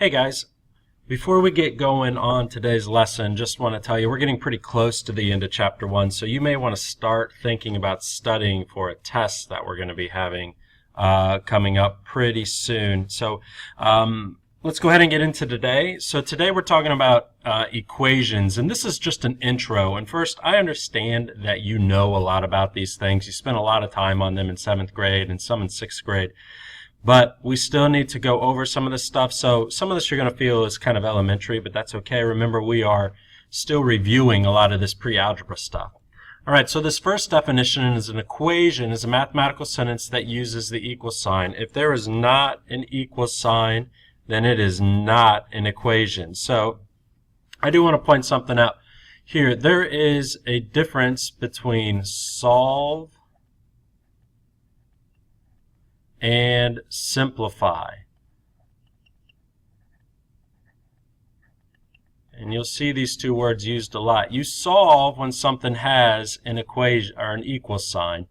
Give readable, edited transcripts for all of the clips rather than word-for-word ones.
Hey guys, before we get going on today's lesson, just want to tell you we're getting pretty close to the end of chapter 1, so you may want to start thinking about studying for a test that we're going to be having coming up pretty soon. So let's go ahead and get into today. So today we're talking about equations, and this is just an intro. And first, I understand that you know a lot about these things. You spent a lot of time on them in 7th grade and some in 6th grade. But we still need to go over some of this stuff. So some of this you're going to feel is kind of elementary, but that's okay. Remember, we are still reviewing a lot of this pre-algebra stuff. All right, so this first definition is an equation is a mathematical sentence that uses the equal sign. If there is not an equal sign, then it is not an equation. So I do want to point something out here. There is a difference between solve and simplify. And you'll see these two words used a lot. You solve when something has an equation or an equal sign.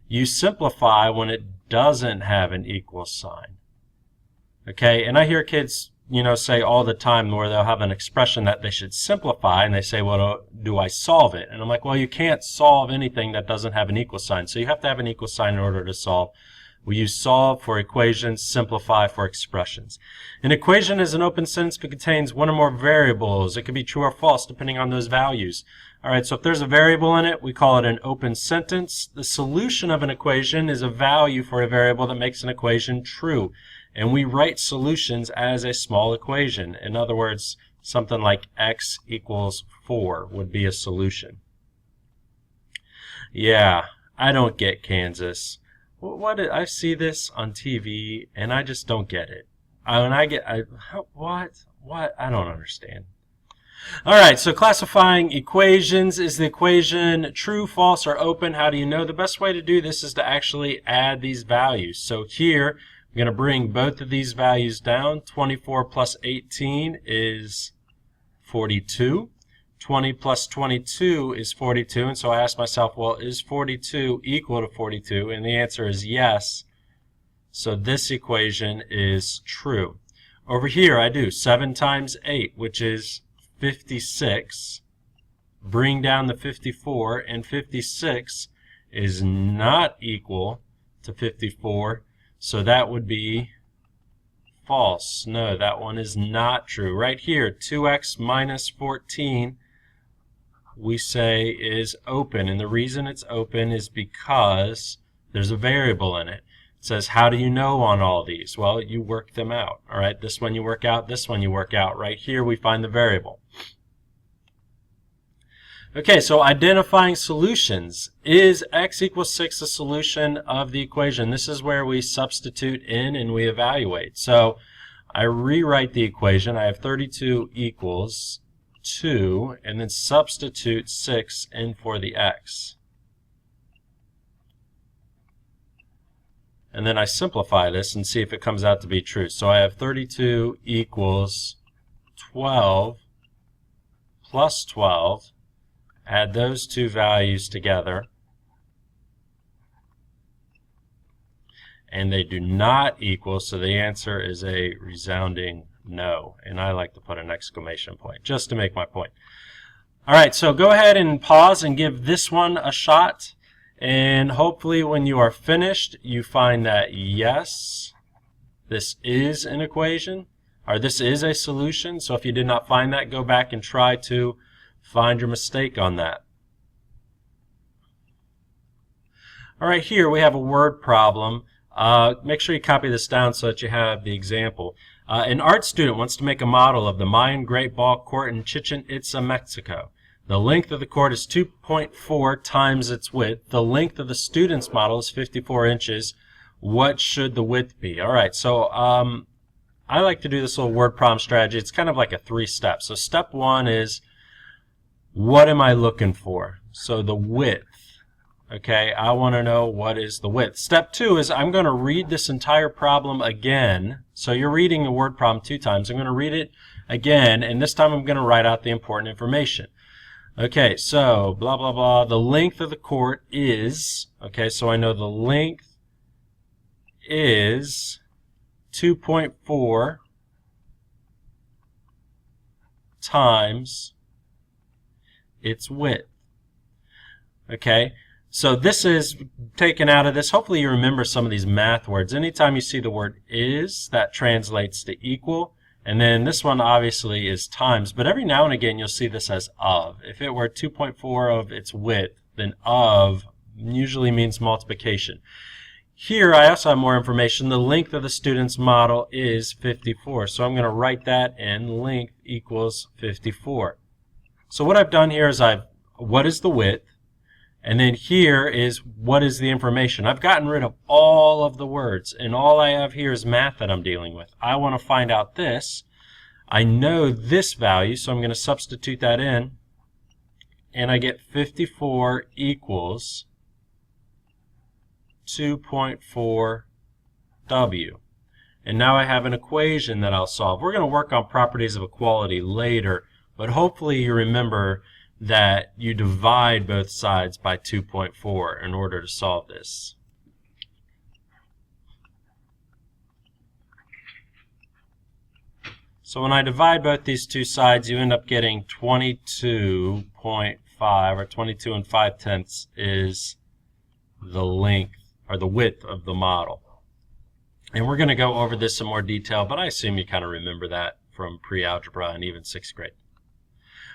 You simplify when it doesn't have an equal sign. Okay, and I hear kids, say all the time where they'll have an expression that they should simplify, and they say, well, do I solve it? And I'm like, well, you can't solve anything that doesn't have an equal sign. So you have to have an equal sign in order to solve. We use solve for equations, simplify for expressions. An equation is an open sentence that contains one or more variables. It could be true or false depending on those values. All right, so if there's a variable in it, we call it an open sentence. The solution of an equation is a value for a variable that makes an equation true. And we write solutions as a small equation. In other words, something like x equals 4 would be a solution. Yeah, I don't get Kansas. I see this on TV and I just don't get it. What? I don't understand. All right, so classifying equations. Is the equation true, false, or open? How do you know? The best way to do this is to actually add these values. So here, I'm going to bring both of these values down. 24 plus 18 is 42. 20 plus 22 is 42, and so I asked myself, well, is 42 equal to 42? And the answer is yes. So this equation is true. Over here, I do 7 times 8, which is 56. Bring down the 54, and 56 is not equal to 54, so that would be false. No, that one is not true. Right here, 2x minus 14 we say is open, and the reason it's open is because there's a variable in it. It says, how do you know on all these? Well, you work them out. All right, this one you work out, this one you work out. Right here we find the variable. Okay, so identifying solutions. Is x equals 6 a solution of the equation? This is where we substitute in and we evaluate. So I rewrite the equation. I have 32 equals 2, and then substitute 6 in for the x. And then I simplify this and see if it comes out to be true. So I have 32 equals 12 plus 12. Add those two values together. And they do not equal, so the answer is a resounding no. And I like to put an exclamation point just to make my point. All right, so go ahead and pause and give this one a shot. And hopefully when you are finished, you find that yes, this is an equation, or this is a solution. So if you did not find that, go back and try to find your mistake on that. All right, here we have a word problem. Make sure you copy this down so that you have the example. An art student wants to make a model of the Mayan Great Ball Court in Chichen Itza, Mexico. The length of the court is 2.4 times its width. The length of the student's model is 54 inches. What should the width be? All right, so I like to do this little word problem strategy. It's kind of like a 3-step. So step 1 is, what am I looking for? So the width. Okay, I want to know what is the width. Step 2 is I'm going to read this entire problem again. So you're reading the word problem 2 times. I'm going to read it again, and this time I'm going to write out the important information. Okay, so blah, blah, blah. The length of the court is, okay, so I know the length is 2.4 times its width. Okay, so this is taken out of this. Hopefully you remember some of these math words. Anytime you see the word is, that translates to equal. And then this one obviously is times, but every now and again you'll see this as of. If it were 2.4 of its width, then of usually means multiplication. Here I also have more information. The length of the student's model is 54. So I'm going to write that in, length equals 54. So what I've done here is what is the width? And then here is what is the information. I've gotten rid of all of the words, and all I have here is math that I'm dealing with. I want to find out this. I know this value, so I'm going to substitute that in, and I get 54 equals 2.4W. And now I have an equation that I'll solve. We're going to work on properties of equality later, but hopefully you remember that you divide both sides by 2.4 in order to solve this. So when I divide both these two sides, you end up getting 22.5, or 22 5/10 is the length or the width of the model. And we're going to go over this in more detail, but I assume you kind of remember that from pre-algebra and even 6th grade.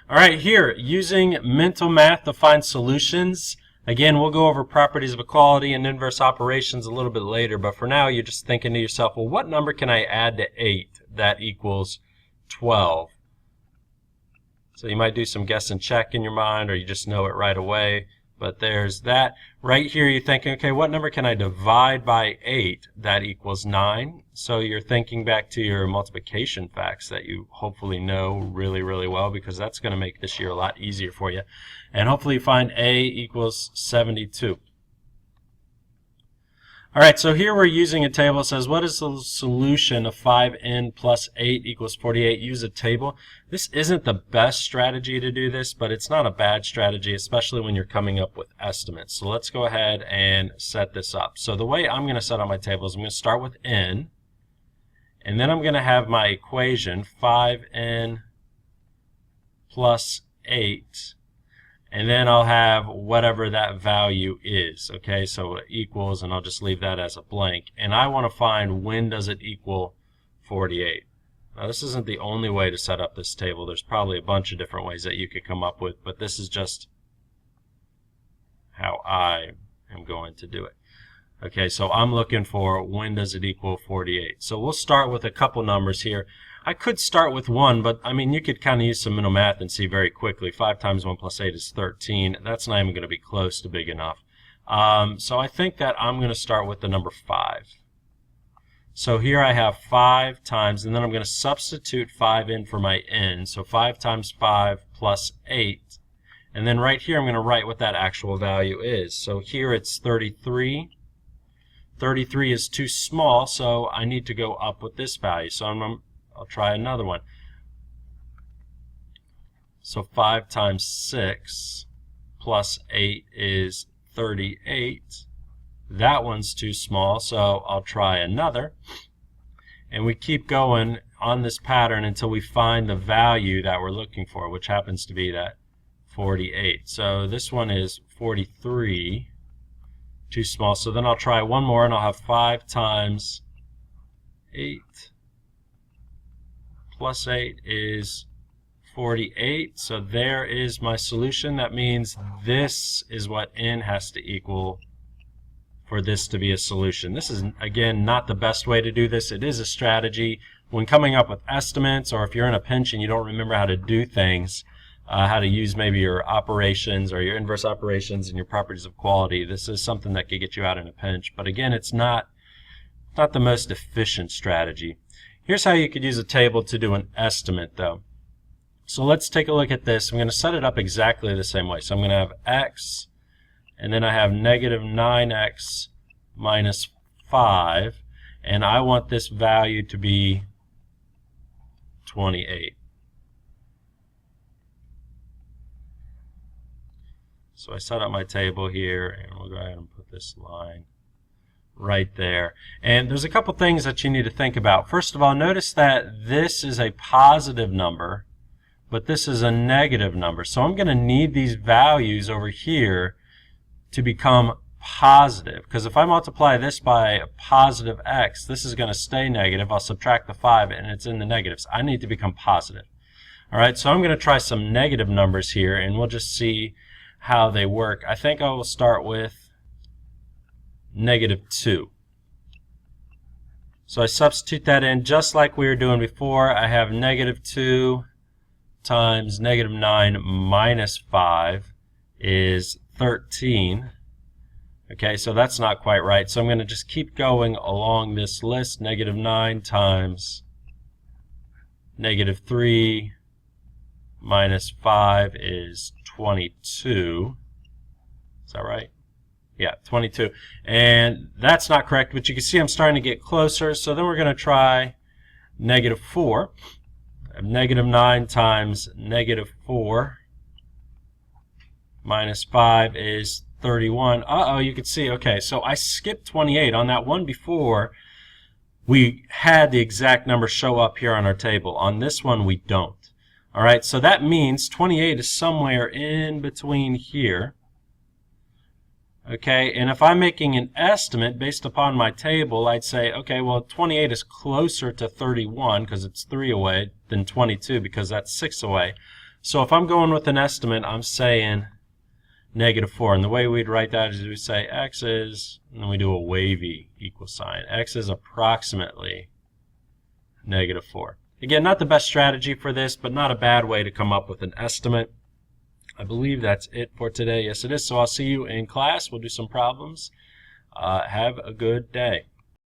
All right, here, using mental math to find solutions. Again, we'll go over properties of equality and inverse operations a little bit later, but for now you're just thinking to yourself, well, what number can I add to 8 that equals 12? So you might do some guess and check in your mind, or you just know it right away. But there's that. Right here you're thinking, okay, what number can I divide by 8 that equals 9? So you're thinking back to your multiplication facts that you hopefully know really, really well, because that's going to make this year a lot easier for you. And hopefully you find A equals 72. All right, so here we're using a table that says, what is the solution of 5n plus 8 equals 48? Use a table. This isn't the best strategy to do this, but it's not a bad strategy, especially when you're coming up with estimates. So let's go ahead and set this up. So the way I'm going to set up my table is I'm going to start with n, and then I'm going to have my equation, 5n plus 8. And then I'll have whatever that value is, okay? So it equals, and I'll just leave that as a blank. And I want to find when does it equal 48. Now this isn't the only way to set up this table. There's probably a bunch of different ways that you could come up with, but this is just how I am going to do it. Okay, so I'm looking for when does it equal 48. So we'll start with a couple numbers here. I could start with 1, but I mean you could kind of use some mental math and see very quickly 5 times 1 plus 8 is 13. That's not even going to be close to big enough. So I think that I'm going to start with the number 5. So here I have 5 times, and then I'm going to substitute 5 in for my n. So 5 times 5 plus 8. And then right here I'm going to write what that actual value is. So here it's 33. 33 is too small, so I need to go up with this value. So I'll try another one. So 5 times 6 plus 8 is 38. That one's too small, so I'll try another. And we keep going on this pattern until we find the value that we're looking for, which happens to be that 48. So this one is 43. Too small. So then I'll try one more, and I'll have 5 times 8 plus 8 is 48. So there is my solution. That means this is what n has to equal for this to be a solution. This is, again, not the best way to do this. It is a strategy. When coming up with estimates, or if you're in a pinch and you don't remember how to do things, how to use maybe your operations or your inverse operations and your properties of equality, this is something that could get you out in a pinch. But again, it's not the most efficient strategy. Here's how you could use a table to do an estimate, though. So let's take a look at this. I'm going to set it up exactly the same way. So I'm going to have x, and then I have negative 9x minus 5, and I want this value to be 28. So I set up my table here, and we'll go ahead and put this line right there. And there's a couple things that you need to think about. First of all, notice that this is a positive number, but this is a negative number. So I'm going to need these values over here to become positive, because if I multiply this by a positive x, this is going to stay negative. I'll subtract the 5 and it's in the negatives. I need to become positive. Alright, so I'm going to try some negative numbers here and we'll just see how they work. I think I will start with -2. So I substitute that in just like we were doing before. I have -2 times -9 minus 5 is 13. Okay, so that's not quite right. So I'm going to just keep going along this list. -9 times -3 minus 5 is 22. Is that right? Yeah, 22. And that's not correct, but you can see I'm starting to get closer. So then we're going to try -4. -9 times -4 minus 5 is 31. Uh-oh, you can see, okay, so I skipped 28. On that one before, we had the exact number show up here on our table. On this one, we don't. All right, so that means 28 is somewhere in between here. Okay, and if I'm making an estimate based upon my table, I'd say, okay, well, 28 is closer to 31 because it's 3 away than 22 because that's 6 away. So if I'm going with an estimate, I'm saying -4. And the way we'd write that is we say x is, and then we do a wavy equal sign. X is approximately -4. Again, not the best strategy for this, but not a bad way to come up with an estimate. I believe that's it for today. Yes, it is. So I'll see you in class. We'll do some problems. Have a good day.